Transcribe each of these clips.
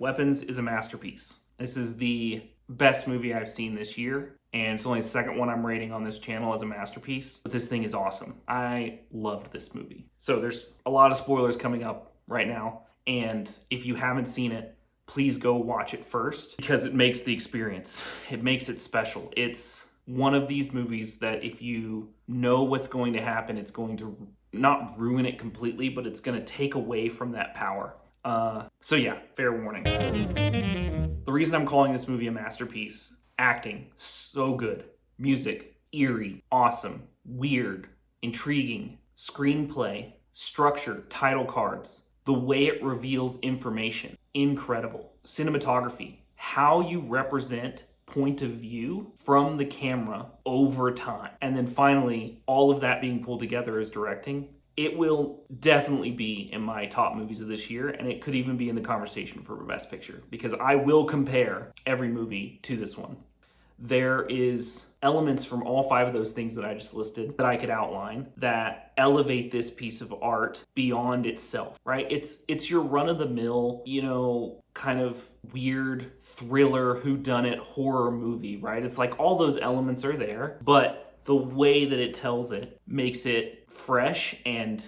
Weapons is a masterpiece. This is the best movie I've seen this year, and it's only the second one I'm rating on this channel as a masterpiece, but this thing is awesome. I loved this movie. So there's a lot of spoilers coming up right now, and if you haven't seen it, please go watch it first because it makes the experience. It makes it special. It's one of these movies that if you know what's going to happen, it's going to not ruin it completely, but it's going to take away from that power. So yeah, fair warning. The reason I'm calling this movie a masterpiece: acting, so good. Music, eerie, awesome, weird, intriguing. Screenplay, structure, title cards, the way it reveals information, incredible. Cinematography, how you represent point of view from the camera over time. And then finally, all of that being pulled together as directing. It will definitely be in my top movies of this year, and it could even be in the conversation for Best Picture, because I will compare every movie to this one. There is elements from all 5 of those things that I just listed that I could outline that elevate this piece of art beyond itself, right? It's your run-of-the-mill, kind of weird thriller, whodunit horror movie, right? It's like all those elements are there, but the way that it tells it makes it fresh and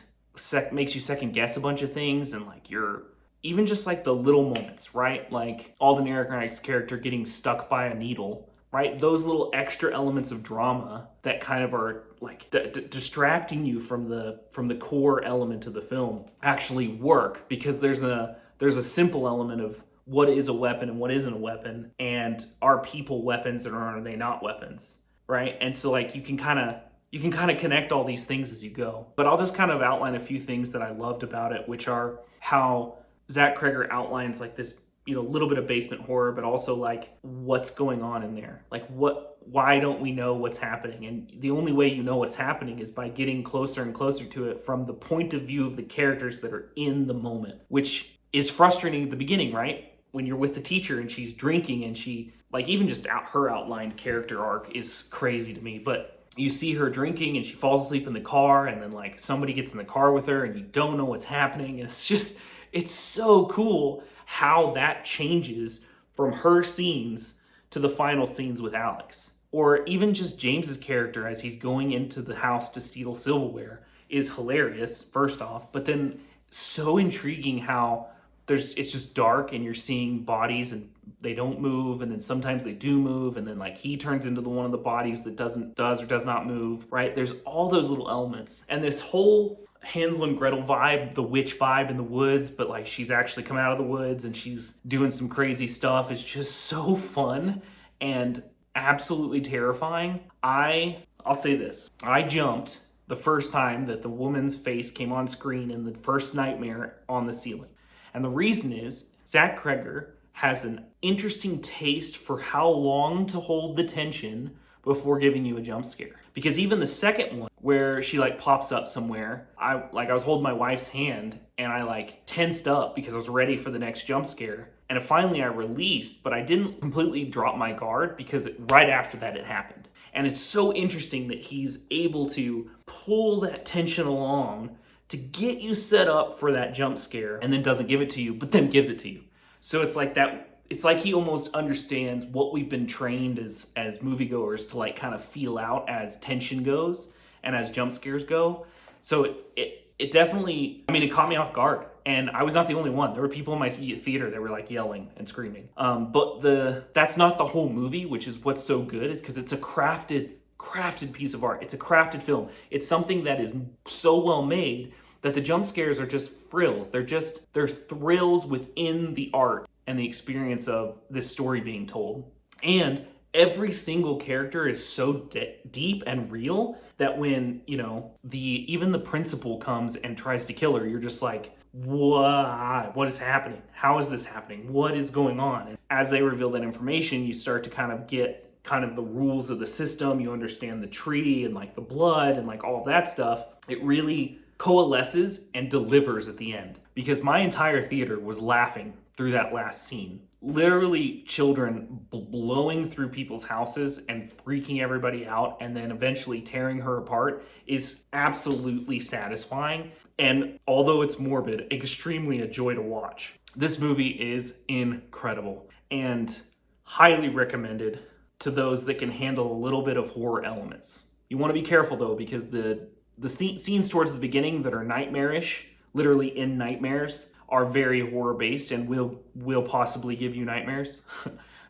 makes you second guess a bunch of things, and like you're even just like the little moments, right? Like Alden Ehrenreich's character getting stuck by a needle, right? Those little extra elements of drama that kind of are like distracting you from the core element of the film actually work, because there's a simple element of what is a weapon and what isn't a weapon, and are people weapons or are they not weapons, right? And so like you can kind of connect all these things as you go. But I'll just kind of outline a few things that I loved about it, which are how Zach Cregger outlines like this, little bit of basement horror, but also like what's going on in there. Like why don't we know what's happening? And the only way you know what's happening is by getting closer and closer to it from the point of view of the characters that are in the moment, which is frustrating at the beginning, right? When you're with the teacher and she's drinking and she, like, even just her outlined character arc is crazy to me. But you see her drinking and she falls asleep in the car, and then like somebody gets in the car with her and you don't know what's happening. And it's so cool how that changes from her scenes to the final scenes with Alex. Or even just James's character as he's going into the house to steal silverware is hilarious, first off, but then so intriguing how it's just dark and you're seeing bodies and they don't move, and then sometimes they do move, and then like he turns into one of the bodies that does not move, right? There's all those little elements, and this whole Hansel and Gretel vibe, the witch vibe in the woods, but like she's actually come out of the woods and she's doing some crazy stuff, is just so fun and absolutely terrifying. I'll say this: I jumped the first time that the woman's face came on screen in the first nightmare on the ceiling. And the reason is Zach Cregger has an interesting taste for how long to hold the tension before giving you a jump scare. Because even the second one, where she like pops up somewhere, I was holding my wife's hand and I like tensed up because I was ready for the next jump scare. And finally I released, but I didn't completely drop my guard because right after that it happened. And it's so interesting that he's able to pull that tension along to get you set up for that jump scare, and then doesn't give it to you, but then gives it to you. So it's like that. It's like he almost understands what we've been trained as moviegoers to like kind of feel out as tension goes and as jump scares go. So it definitely, it caught me off guard, and I was not the only one. There were people in my theater that were like yelling and screaming. But that's not the whole movie, which is what's so good, is because it's a crafted piece of art. It's a crafted film. It's something that is so well made that the jump scares are just frills. They're thrills within the art and the experience of this story being told. And every single character is so deep and real that when, even the principal comes and tries to kill her, you're just like, what is happening? How is this happening? What is going on? And as they reveal that information, you start to kind of get kind of the rules of the system. You understand the tree and like the blood and like all of that stuff. It really coalesces and delivers at the end, because my entire theater was laughing through that last scene. Literally children blowing through people's houses and freaking everybody out, and then eventually tearing her apart, is absolutely satisfying. And although it's morbid, extremely a joy to watch. This movie is incredible and highly recommended to those that can handle a little bit of horror elements. You want to be careful though, because the scenes towards the beginning that are nightmarish, literally in nightmares, are very horror based and will possibly give you nightmares.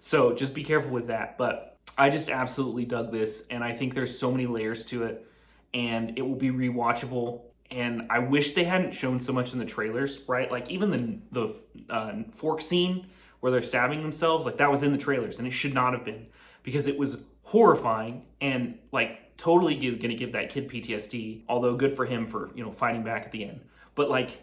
So just be careful with that. But I just absolutely dug this, and I think there's so many layers to it, and it will be rewatchable. And I wish they hadn't shown so much in the trailers, right? Like even the fork scene where they're stabbing themselves, like that was in the trailers, and it should not have been, because it was horrifying and like totally gonna give that kid PTSD. Although good for him for fighting back at the end, but like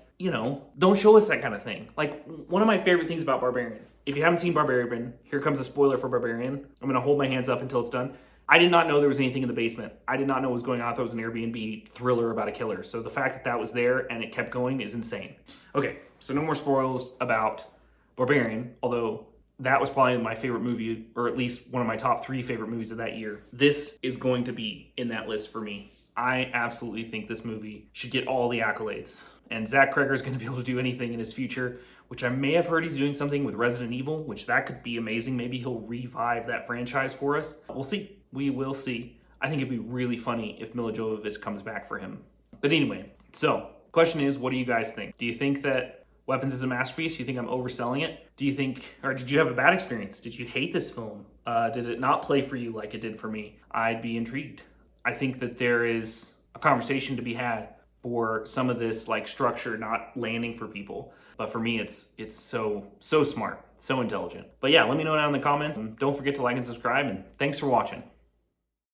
don't show us that kind of thing. Like one of my favorite things about Barbarian. If you haven't seen Barbarian, here comes a spoiler for Barbarian. I'm gonna hold my hands up until it's done. I did not know there was anything in the basement. I did not know what was going on. I thought it was an Airbnb thriller about a killer. So the fact that that was there and it kept going is insane. Okay, so no more spoils about Barbarian, although that was probably my favorite movie, or at least one of my top 3 favorite movies of that year. This is going to be in that list for me. I absolutely think this movie should get all the accolades. And Zach Cregger is going to be able to do anything in his future, which I may have heard he's doing something with Resident Evil, which that could be amazing. Maybe he'll revive that franchise for us. We'll see. We will see. I think it'd be really funny if Mila Jovovich comes back for him. But anyway, so question is, what do you guys think? Do you think that Weapons is a masterpiece? Do you think I'm overselling it? Do you think, or did you have a bad experience? Did you hate this film? Did it not play for you like it did for me? I'd be intrigued. I think that there is a conversation to be had for some of this like structure not landing for people. But for me, it's so smart, so intelligent. But yeah, let me know down in the comments. Don't forget to like and subscribe, and thanks for watching.